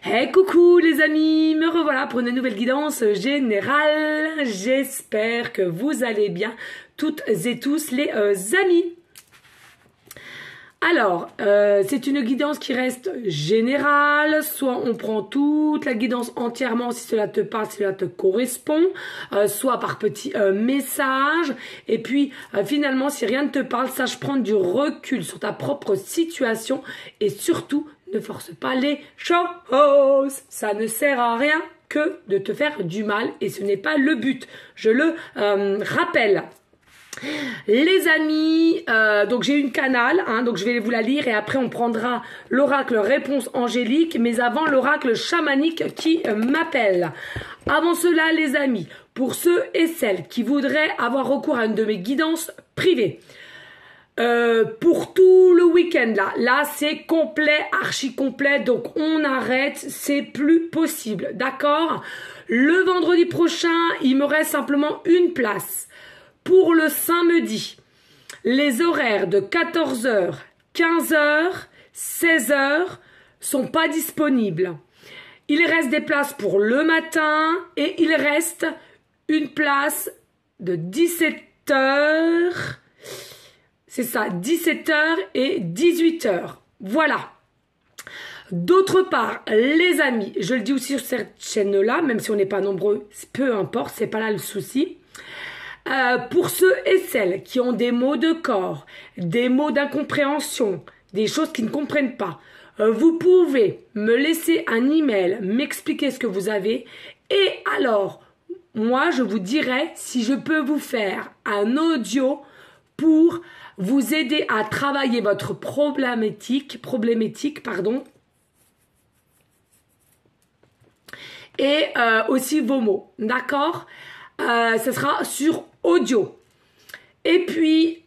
Hey coucou les amis, me revoilà pour une nouvelle guidance générale. J'espère que vous allez bien toutes et tous les amis. Alors, c'est une guidance qui reste générale, soit on prend toute la guidance entièrement si cela te parle, si cela te correspond, soit par petits messages, et puis finalement si rien ne te parle, sache prendre du recul sur ta propre situation et surtout ne force pas les choses, ça ne sert à rien que de te faire du mal et ce n'est pas le but, je le rappelle. Les amis, donc j'ai une canal, donc je vais vous la lire et après on prendra l'oracle réponse angélique, mais avant l'oracle chamanique qui m'appelle. Avant cela les amis, pour ceux et celles qui voudraient avoir recours à une de mes guidances privées, pour tout le week-end là c'est complet, archi complet, donc on arrête, c'est plus possible, d'accord? Le vendredi prochain, il me reste simplement une place. Pour le samedi, les horaires de 14h, 15h, 16h sont pas disponibles. Il reste des places pour le matin et il reste une place de 17h. C'est ça, 17h et 18h. Voilà. D'autre part, les amis, je le dis aussi sur cette chaîne-là, même si on n'est pas nombreux, peu importe, c'est pas là le souci. Pour ceux et celles qui ont des maux de corps, des maux d'incompréhension, des choses qu'ils ne comprennent pas, vous pouvez me laisser un email, m'expliquer ce que vous avez et alors, moi, je vous dirai si je peux vous faire un audio pour vous aider à travailler votre problématique, et aussi vos mots, d'accord? Ce sera sur audio. Et puis,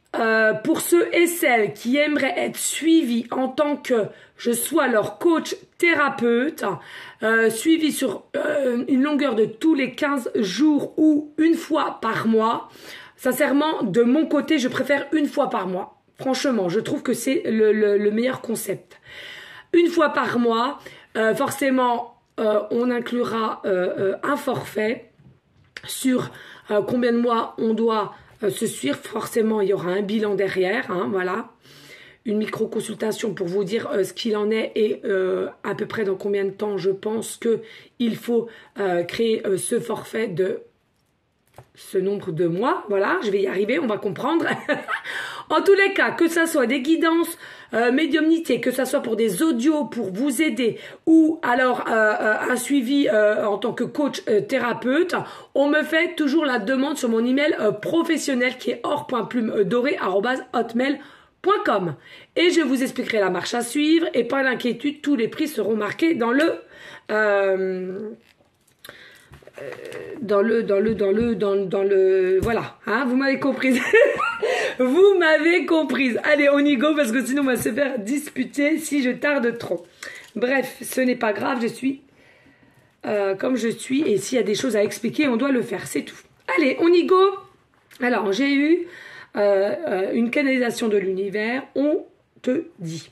pour ceux et celles qui aimeraient être suivis en tant que je sois leur coach thérapeute, suivi sur une longueur de tous les 15 jours ou une fois par mois, sincèrement, de mon côté, je préfère une fois par mois. Franchement, je trouve que c'est le meilleur concept. Une fois par mois, forcément, on inclura un forfait sur combien de mois on doit se suivre. Forcément, il y aura un bilan derrière, voilà. Une micro-consultation pour vous dire ce qu'il en est et à peu près dans combien de temps je pense qu'il faut créer ce forfait de ce nombre de mois. Voilà, je vais y arriver, on va comprendre. En tous les cas, que ça soit des guidances, médiumnité, que ça soit pour des audios pour vous aider ou alors un suivi en tant que coach thérapeute, on me fait toujours la demande sur mon email professionnel qui est or.plumedorée@hotmail.com et je vous expliquerai la marche à suivre et pas d'inquiétude, tous les prix seront marqués dans le voilà, vous m'avez comprise. Vous m'avez comprise. Allez, on y go parce que sinon on va se faire disputer si je tarde trop. Bref, ce n'est pas grave, je suis comme je suis et s'il y a des choses à expliquer, on doit le faire, c'est tout. Allez, on y go. Alors, j'ai eu une canalisation de l'univers, on te dit.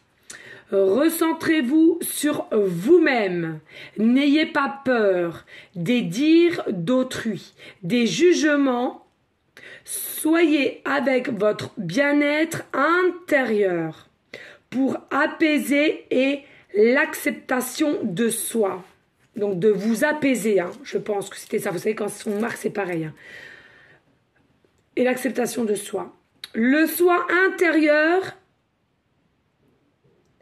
Recentrez-vous sur vous-même. N'ayez pas peur des dires d'autrui, des jugements. Soyez avec votre bien-être intérieur pour apaiser et l'acceptation de soi. Donc de vous apaiser, je pense que c'était ça. Vous savez, quand on marque, c'est pareil. Et l'acceptation de soi. Le soi intérieur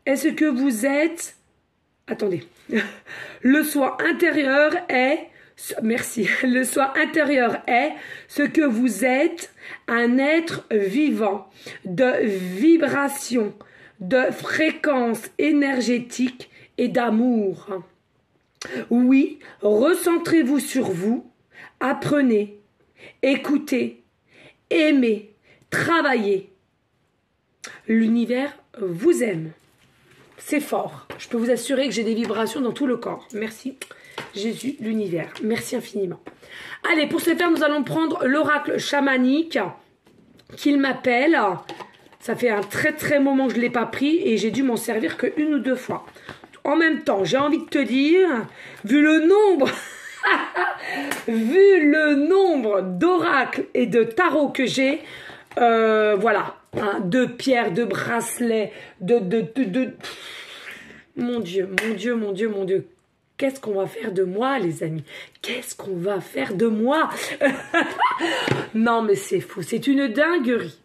est ce que vous êtes. Attendez. Le soi intérieur est. Merci. Le soi intérieur est ce que vous êtes, un être vivant, de vibration, de fréquence énergétique et d'amour. Oui, recentrez-vous sur vous, apprenez, écoutez, aimez, travaillez. L'univers vous aime. C'est fort. Je peux vous assurer que j'ai des vibrations dans tout le corps. Merci. Jésus, l'univers. Merci infiniment. Allez, pour ce faire, nous allons prendre l'oracle chamanique qu'il m'appelle. Ça fait un très très moment que je ne l'ai pas pris et j'ai dû m'en servir qu'une ou deux fois. en même temps, j'ai envie de te dire, vu le nombre, vu le nombre d'oracles et de tarots que j'ai, voilà, hein, de pierres, de bracelets, mon Dieu, mon Dieu, mon Dieu, mon Dieu. Qu'est-ce qu'on va faire de moi, les amis? Qu'est-ce qu'on va faire de moi? Non, mais c'est fou. C'est une dinguerie.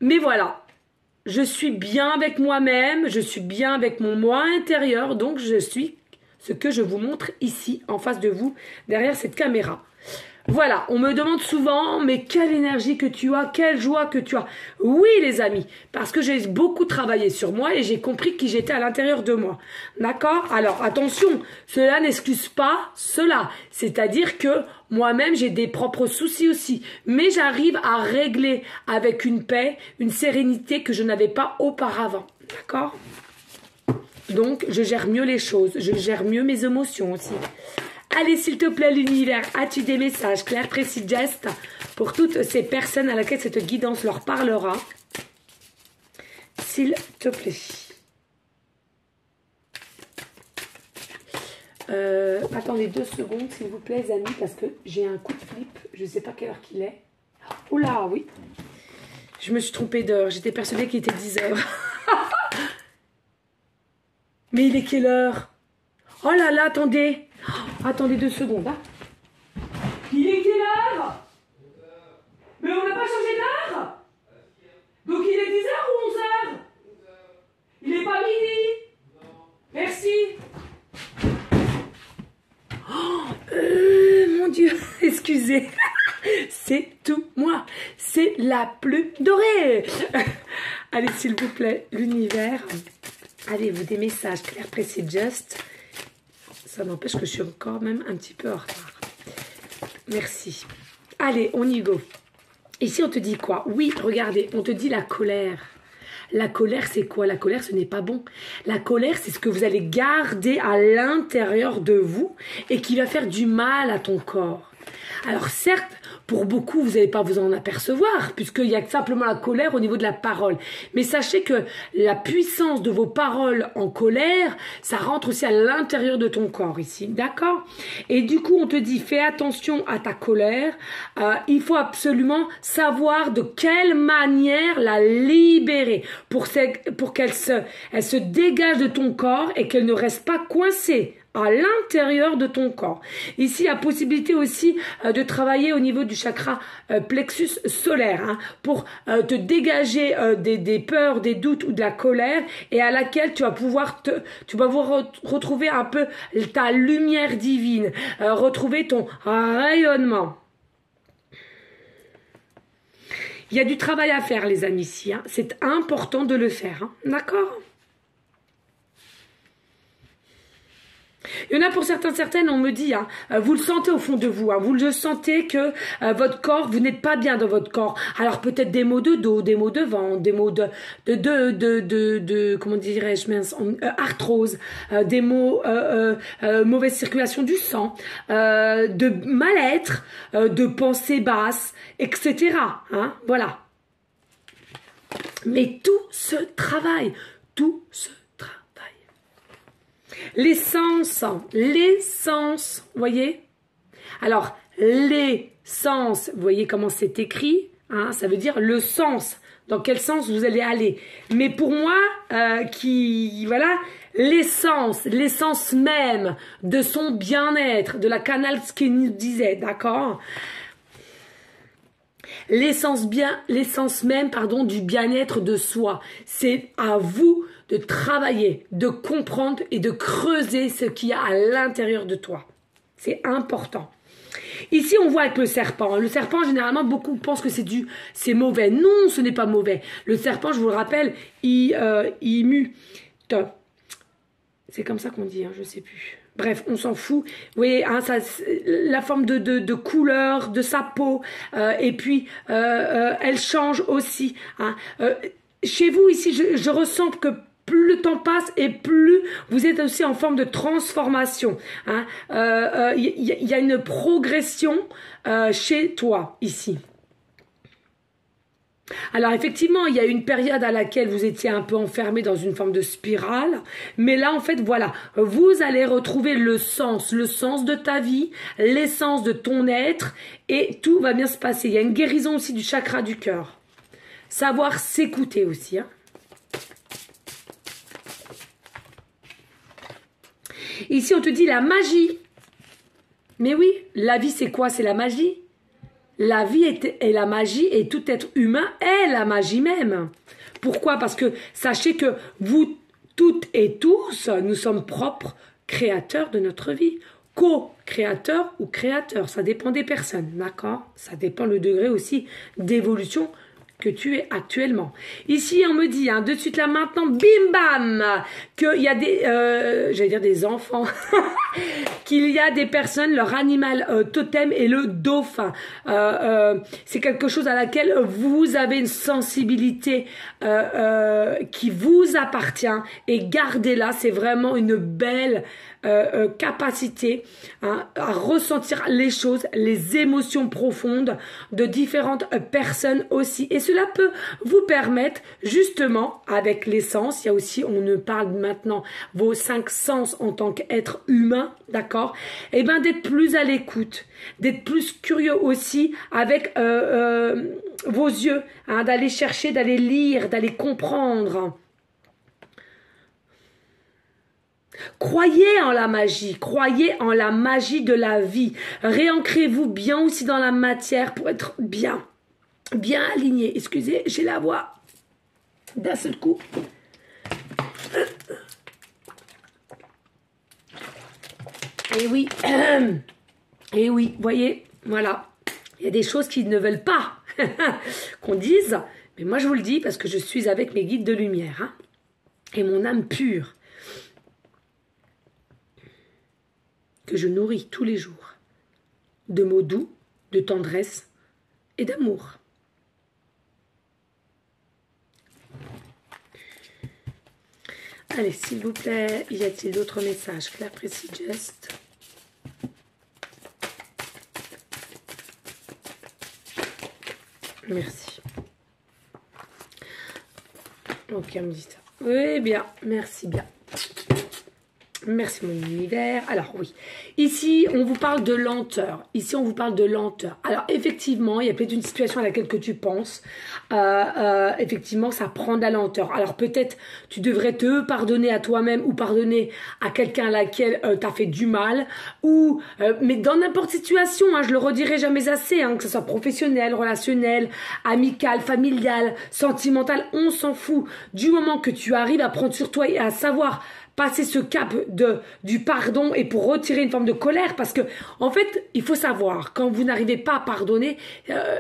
Mais voilà. Je suis bien avec moi-même. Je suis bien avec mon moi intérieur. Donc, je suis ce que je vous montre ici, en face de vous, derrière cette caméra. Voilà, on me demande souvent, mais quelle énergie que tu as, quelle joie que tu as. Oui, les amis, parce que j'ai beaucoup travaillé sur moi et j'ai compris qui j'étais à l'intérieur de moi. D'accord? Alors, attention, cela n'excuse pas cela. C'est-à-dire que moi-même, j'ai des propres soucis aussi. Mais j'arrive à régler avec une paix, une sérénité que je n'avais pas auparavant. D'accord? Donc, je gère mieux les choses, je gère mieux mes émotions aussi. Allez, s'il te plaît, l'univers, as-tu des messages clairs, précis, gestes pour toutes ces personnes à laquelle cette guidance leur parlera? S'il te plaît. Attendez 2 secondes, s'il vous plaît, les amis, parce que j'ai un coup de flip. Je ne sais pas quelle heure qu'il est. Oh là, oui. Je me suis trompée d'heure. J'étais persuadée qu'il était 10 heures. Mais il est quelle heure? Oh là là, attendez. Attendez 2 secondes. Hein. Il est quelle heure? Mais on n'a pas changé d'heure? Donc il est 10 heures ou 11 heures? Il n'est pas midi? Merci. Oh, mon Dieu, excusez. C'est tout moi. C'est la plume dorée. Allez, s'il vous plaît, l'univers. Allez, vous des messages clairs, précis, just. Ça n'empêche que je suis encore même un petit peu en retard. Merci. Allez, on y go. Ici, on te dit quoi? Oui, regardez, on te dit la colère. La colère, c'est quoi? La colère, ce n'est pas bon. La colère, c'est ce que vous allez garder à l'intérieur de vous et qui va faire du mal à ton corps. Alors certes, pour beaucoup, vous n'allez pas vous en apercevoir, puisqu'il y a simplement la colère au niveau de la parole. Mais sachez que la puissance de vos paroles en colère, ça rentre aussi à l'intérieur de ton corps ici, d'accord? Et du coup, on te dit, fais attention à ta colère. Il faut absolument savoir de quelle manière la libérer pour qu'elle se dégage de ton corps et qu'elle ne reste pas coincée à l'intérieur de ton corps. Ici, il y a possibilité aussi de travailler au niveau du chakra plexus solaire hein, pour te dégager des peurs, des doutes ou de la colère et à laquelle tu vas pouvoir retrouver un peu ta lumière divine, retrouver ton rayonnement. Il y a du travail à faire, les amis, ici. Hein. C'est important de le faire. Hein. D'accord ? Il y en a pour certaines, on me dit, hein, vous le sentez au fond de vous, hein, vous le sentez que votre corps, vous n'êtes pas bien dans votre corps. Alors peut-être des maux de dos, des maux de ventre, des maux de comment dirais-je, arthrose, des maux, mauvaise circulation du sang, de mal-être, de pensées basses, etc. Hein, voilà. Mais tout se travaille, tout se l'essence, vous voyez? Alors, l'essence, vous voyez comment c'est écrit, hein, ça veut dire le sens, dans quel sens vous allez aller. Mais pour moi, voilà, l'essence même de son bien-être, de la canal, ce qu'il nous disait, d'accord? L'essence même, pardon, du bien-être de soi. C'est à vous de travailler, de comprendre et de creuser ce qu'il y a à l'intérieur de toi. C'est important. Ici, on voit avec le serpent. Le serpent, généralement, beaucoup pensent que c'est mauvais. Non, ce n'est pas mauvais. Le serpent, je vous le rappelle, il mute. C'est comme ça qu'on dit, hein, je ne sais plus. Bref, on s'en fout. Vous voyez, hein, la forme de couleur de sa peau, et puis elle change aussi. Hein. Chez vous, ici, je ressens que plus le temps passe et plus vous êtes aussi en forme de transformation. Hein. Y a une progression chez toi, ici. Alors effectivement, il y a une période à laquelle vous étiez un peu enfermé dans une forme de spirale, mais là en fait voilà, vous allez retrouver le sens de ta vie, l'essence de ton être et tout va bien se passer. Il y a une guérison aussi du chakra du cœur. Savoir s'écouter aussi. Hein. Ici on te dit la magie. Mais oui, la vie c'est quoi? C'est la magie. La vie est la magie et tout être humain est la magie même. Pourquoi? Parce que sachez que vous toutes et tous, nous sommes propres créateurs de notre vie. Co-créateurs ou créateurs, ça dépend des personnes, d'accord? Ça dépend le degré aussi d'évolution que tu es actuellement. Ici, on me dit, hein, de suite là maintenant, bim bam, qu'il y a des, j'allais dire des enfants, qu'il y a des personnes, leur animal totem est le dauphin. C'est quelque chose à laquelle vous avez une sensibilité qui vous appartient et gardez-la, c'est vraiment une belle capacité hein, à ressentir les choses, les émotions profondes de différentes personnes aussi. Et cela peut vous permettre justement, avec l'essence, il y a aussi, on ne parle maintenant, vos 5 sens en tant qu'être humain, d'accord? Et bien d'être plus à l'écoute, d'être plus curieux aussi avec vos yeux, hein, d'aller chercher, d'aller lire, d'aller comprendre. Croyez en la magie de la vie. Réancrez-vous bien aussi dans la matière pour être bien aligné. Excusez, j'ai la voix d'un seul coup. Et oui, et oui, voyez, voilà. Il y a des choses qui ne veulent pas qu'on dise, mais moi je vous le dis parce que je suis avec mes guides de lumière hein, et mon âme pure. Que je nourris tous les jours, de mots doux, de tendresse et d'amour. Allez, s'il vous plaît, y a-t-il d'autres messages? Claire, précis, geste. Merci. Ok, on me dit ça. Oui, bien, merci bien. Merci mon univers. Alors oui, ici on vous parle de lenteur. Ici on vous parle de lenteur. Alors effectivement, il y a peut-être une situation à laquelle que tu penses. Effectivement, ça prend de la lenteur. Alors peut-être tu devrais te pardonner à toi-même ou pardonner à quelqu'un à laquelle tu as fait du mal. Ou mais dans n'importe situation, hein, je le redirai jamais assez, hein, que ce soit professionnel, relationnel, amical, familial, sentimental, on s'en fout. Du moment que tu arrives à prendre sur toi et à savoir passer ce cap du pardon et pour retirer une forme de colère parce que en fait il faut savoir quand vous n'arrivez pas à pardonner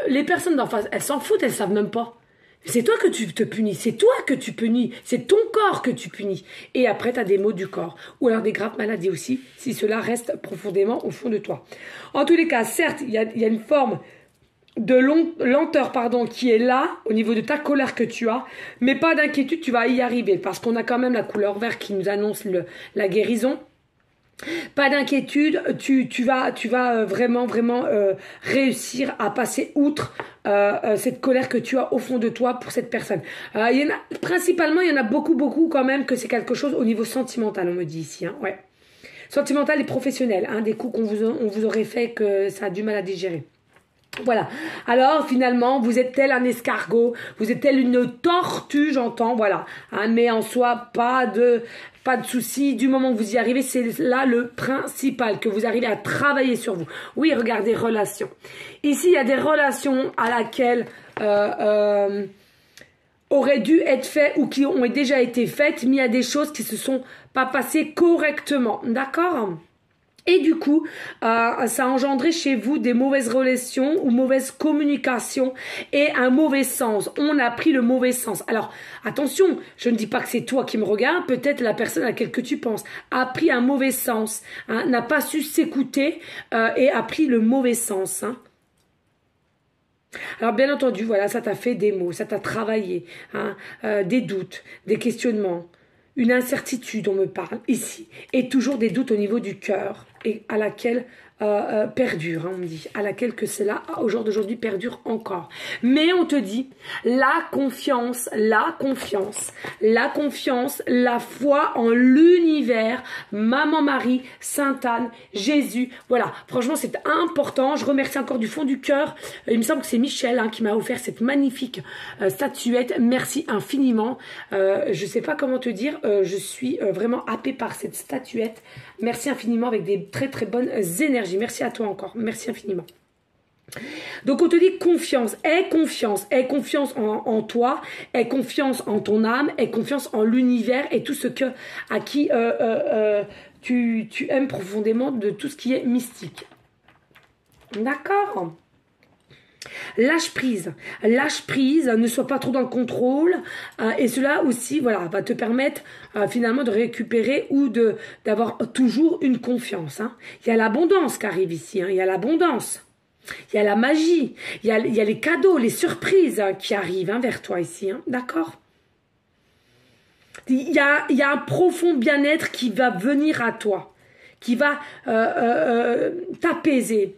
les personnes d'en face elles s'en foutent, elles savent même pas. C'est toi que tu te punis, c'est toi que tu punis, c'est ton corps que tu punis et après tu as des maux du corps ou alors des graves maladies aussi si cela reste profondément au fond de toi. En tous les cas certes il y a une forme de lenteur pardon qui est là au niveau de ta colère que tu as, mais pas d'inquiétude, tu vas y arriver parce qu'on a quand même la couleur verte qui nous annonce la guérison. Pas d'inquiétude, tu vas vraiment réussir à passer outre cette colère que tu as au fond de toi pour cette personne. Principalement il y en a beaucoup quand même que c'est quelque chose au niveau sentimental, on me dit ici hein, ouais. Sentimental et professionnel, hein, des coups on vous aurait fait que ça a du mal à digérer. Voilà. Alors finalement, vous êtes tel un escargot, vous êtes tel une tortue, j'entends, voilà. Hein, mais en soi, pas de souci. Du moment que vous y arrivez, c'est là le principal, que vous arrivez à travailler sur vous. Oui, regardez, relations. Ici, il y a des relations à laquelle auraient dû être faites ou qui ont déjà été faites, mais il y a des choses qui se sont pas passées correctement. D'accord ? Et du coup, ça a engendré chez vous des mauvaises relations ou mauvaise communication et un mauvais sens. On a pris le mauvais sens. Alors, attention, je ne dis pas que c'est toi qui me regardes, peut-être la personne à laquelle que tu penses a pris un mauvais sens, hein, n'a pas su s'écouter et a pris le mauvais sens. Hein. Alors, bien entendu, voilà, ça t'a fait des mots, ça t'a travaillé, hein, des doutes, des questionnements, une incertitude, on me parle ici, et toujours des doutes au niveau du cœur. et à laquelle perdure, hein, on me dit, à laquelle que cela, au jour d'aujourd'hui, perdure encore. Mais on te dit, la confiance, la confiance, la confiance, la foi en l'univers, Maman Marie, Sainte Anne, Jésus, voilà, franchement c'est important, je remercie encore du fond du cœur, il me semble que c'est Michel hein, qui m'a offert cette magnifique statuette, merci infiniment, je sais pas comment te dire, je suis vraiment happée par cette statuette, merci infiniment avec des très très bonnes énergies. Merci à toi encore. Merci infiniment. Donc on te dit confiance. Aie confiance en toi, aie confiance en ton âme, aie confiance en l'univers et tout ce que à qui tu aimes profondément de tout ce qui est mystique. D'accord ? Lâche prise, ne sois pas trop dans le contrôle et cela aussi voilà, va te permettre finalement de récupérer ou d'avoir toujours une confiance. Hein. Il y a l'abondance qui arrive ici, hein. Il y a l'abondance, il y a la magie, il y a les cadeaux, les surprises hein, qui arrivent hein, vers toi ici, hein. D'accord ? Il y a un profond bien-être qui va venir à toi, qui va t'apaiser.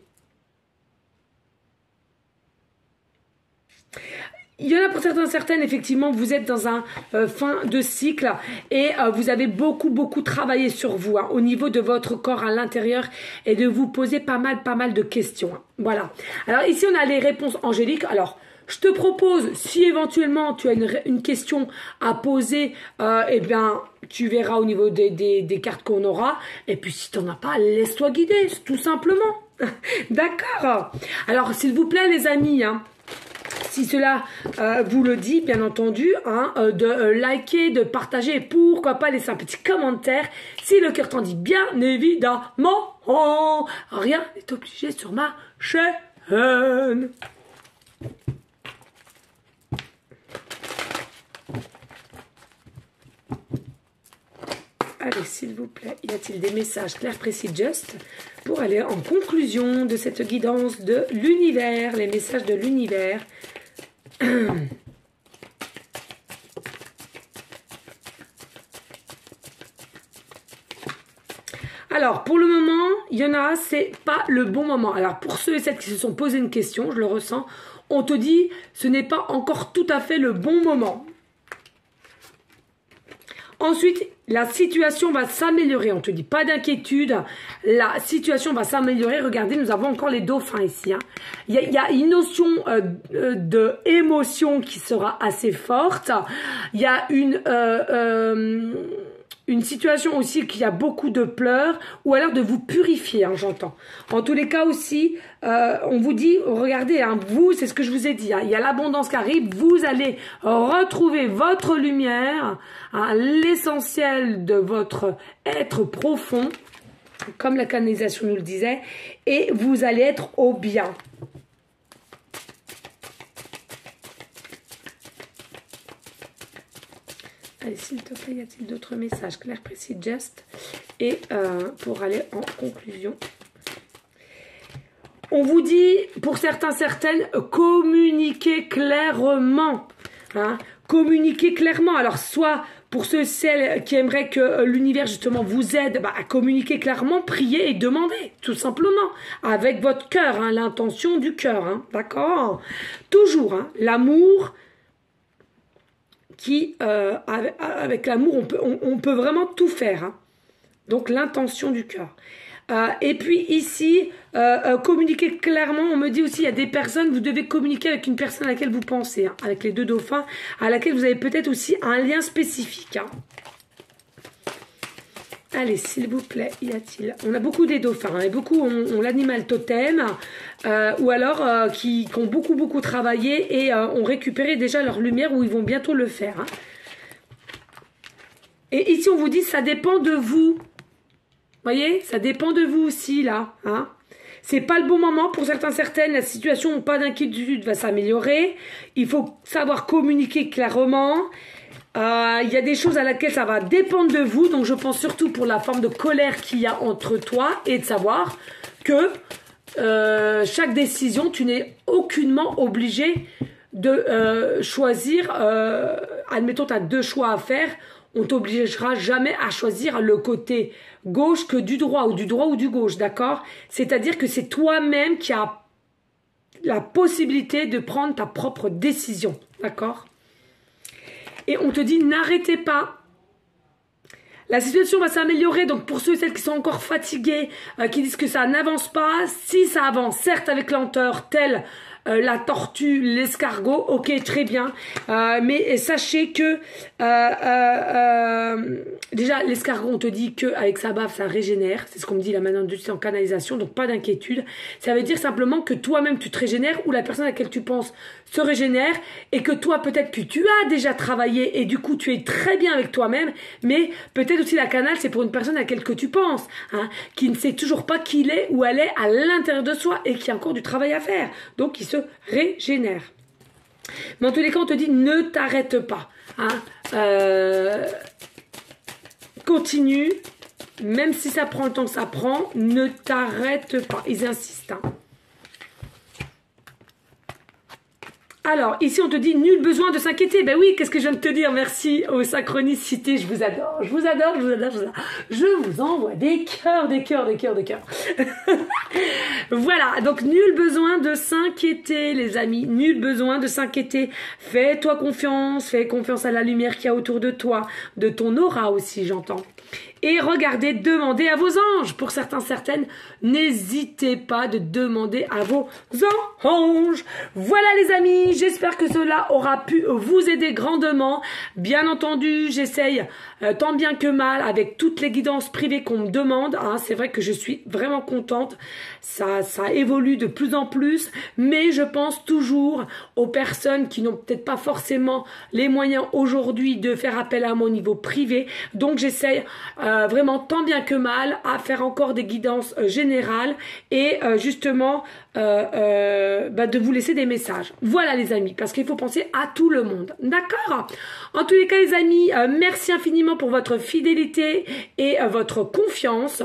Il y en a pour certaines, effectivement, vous êtes dans un fin de cycle et vous avez beaucoup travaillé sur vous, hein, au niveau de votre corps à l'intérieur et de vous poser pas mal de questions. Hein. Voilà. Alors ici, on a les réponses angéliques. Alors, je te propose, si éventuellement tu as une question à poser, eh bien, tu verras au niveau des cartes qu'on aura. Et puis, si tu n'en as pas, laisse-toi guider, tout simplement. D'accord. Alors, s'il vous plaît, les amis, hein, si cela vous le dit, bien entendu, hein, de liker, de partager et pourquoi pas laisser un petit commentaire si le cœur t'en dit, bien évidemment. Oh, rien n'est obligé sur ma chaîne. Allez, s'il vous plaît, y a-t-il des messages clairs, précis, just pour aller en conclusion de cette guidance de l'univers, les messages de l'univers. Alors, pour le moment, il y en a, c'est pas le bon moment. Alors, pour ceux et celles qui se sont posé une question, je le ressens, on te dit, ce n'est pas encore tout à fait le bon moment. Ensuite, la situation va s'améliorer. On te dit pas d'inquiétude. La situation va s'améliorer. Regardez, nous avons encore les dauphins ici. Hein. Il y a une notion d'émotion qui sera assez forte. Il y a une situation aussi qui a beaucoup de pleurs ou alors de vous purifier, hein, j'entends. En tous les cas aussi, on vous dit, regardez, hein, vous, c'est ce que je vous ai dit, hein, il y a l'abondance qui arrive, vous allez retrouver votre lumière, hein, l'essentiel de votre être profond, comme la canalisation nous le disait, et vous allez être au bien. Allez, s'il te plaît, y a-t-il d'autres messages clairs, précis, just? Et pour aller en conclusion. On vous dit, pour certaines, communiquez clairement. Hein, communiquez clairement. Alors, soit pour ceux et celles qui aimeraient que l'univers, justement, vous aide à communiquer clairement, priez et demandez, tout simplement. Avec votre cœur, hein, l'intention du cœur. Hein, d'accord? Toujours, hein, l'amour... qui, avec l'amour, on peut vraiment tout faire. Hein. Donc, l'intention du cœur. Et puis, ici, communiquer clairement. On me dit aussi, il y a des personnes, vous devez communiquer avec une personne à laquelle vous pensez. Hein, avec les deux dauphins, à laquelle vous avez peut-être aussi un lien spécifique. Hein. Allez, s'il vous plaît, y a-t-il... On a beaucoup des dauphins, hein, et beaucoup ont l'animal totem, ou alors qui ont beaucoup travaillé et ont récupéré déjà leur lumière, ou ils vont bientôt le faire. Hein. Et ici, on vous dit, ça dépend de vous. Voyez, ça dépend de vous aussi, là. Hein. C'est pas le bon moment pour certaines. La situation, pas d'inquiétude, va s'améliorer. Il faut savoir communiquer clairement. Il y a des choses à laquelle ça va dépendre de vous. Donc, je pense surtout pour la forme de colère qu'il y a entre toi et de savoir que chaque décision, tu n'es aucunement obligé de choisir. Admettons, tu as deux choix à faire. on t'obligera jamais à choisir le côté gauche que du droit ou du gauche, d'accord? C'est-à-dire que c'est toi-même qui as la possibilité de prendre ta propre décision, d'accord? Et on te dit, n'arrêtez pas. La situation va s'améliorer, donc pour ceux et celles qui sont encore fatigués, qui disent que ça n'avance pas, si ça avance, certes avec lenteur, telle la tortue, l'escargot, ok, très bien, mais sachez que déjà l'escargot, on te dit que avec sa bave ça régénère, c'est ce qu'on me dit là maintenant, c'est en canalisation, donc pas d'inquiétude. Ça veut dire simplement que toi-même tu te régénères ou la personne à laquelle tu penses se régénère et que toi peut-être que tu as déjà travaillé et du coup tu es très bien avec toi-même, mais peut-être aussi la canale c'est pour une personne à laquelle que tu penses, hein, qui ne sait toujours pas qui il est ou elle est à l'intérieur de soi et qui a encore du travail à faire, donc il se régénère. Mais en tous les cas on te dit ne t'arrête pas, hein, continue, même si ça prend le temps que ça prend, ne t'arrête pas, ils insistent, hein. Alors, ici, on te dit, nul besoin de s'inquiéter. Ben oui, qu'est-ce que je viens de te dire? Merci aux synchronicités. Je vous adore, je vous adore, je vous adore, je vous adore. Je vous envoie des cœurs, des cœurs, des cœurs, des cœurs. Voilà, donc nul besoin de s'inquiéter, les amis. Nul besoin de s'inquiéter. Fais-toi confiance, fais confiance à la lumière qu'il y a autour de toi, de ton aura aussi, j'entends. Et regardez, demandez à vos anges. Pour certains, certaines, n'hésitez pas de demander à vos anges. Voilà les amis, j'espère que cela aura pu vous aider grandement. Bien entendu, j'essaye tant bien que mal avec toutes les guidances privées qu'on me demande. Hein. C'est vrai que je suis vraiment contente. Ça évolue de plus en plus. Mais je pense toujours aux personnes qui n'ont peut-être pas forcément les moyens aujourd'hui de faire appel à moi au niveau privé. Donc j'essaye vraiment tant bien que mal à faire encore des guidances générales et justement de vous laisser des messages. Voilà les amis, parce qu'il faut penser à tout le monde. D'accord? En tous les cas les amis, merci infiniment pour votre fidélité et votre confiance.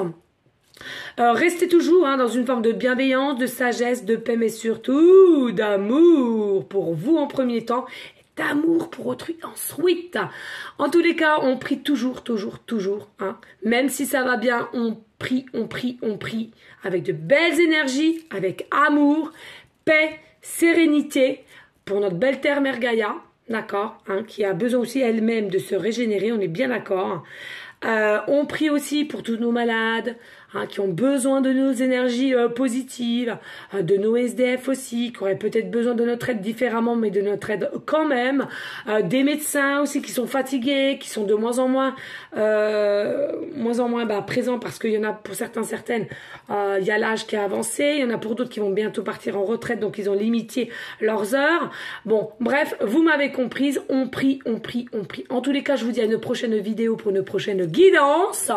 Restez toujours dans une forme de bienveillance, de sagesse, de paix, mais surtout d'amour pour vous en premier temps, d'amour pour autrui ensuite. En tous les cas, on prie toujours, toujours, toujours. Hein. Même si ça va bien, on prie, on prie, on prie. Avec de belles énergies, avec amour, paix, sérénité pour notre belle terre Mère Gaïa, d'accord, hein, qui a besoin aussi elle-même de se régénérer, on est bien d'accord. On prie aussi pour tous nos malades, hein, qui ont besoin de nos énergies positives, de nos SDF aussi, qui auraient peut-être besoin de notre aide différemment, mais de notre aide quand même. Des médecins aussi qui sont fatigués, qui sont de moins en moins présents parce qu'il y en a pour certains, certaines, il y a l'âge qui a avancé, il y en a pour d'autres qui vont bientôt partir en retraite, donc ils ont limité leurs heures. Bon, bref, vous m'avez comprise, on prie, on prie, on prie. En tous les cas, je vous dis à une prochaine vidéo pour une prochaine guidance.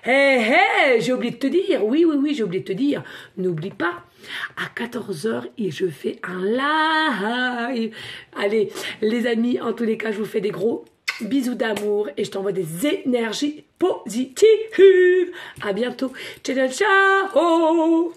J'ai oublié de te dire, oui, j'ai oublié de te dire, n'oublie pas, à 14 h et je fais un live. Allez, les amis, en tous les cas, je vous fais des gros bisous d'amour et je t'envoie des énergies positives. À bientôt. Ciao, ciao.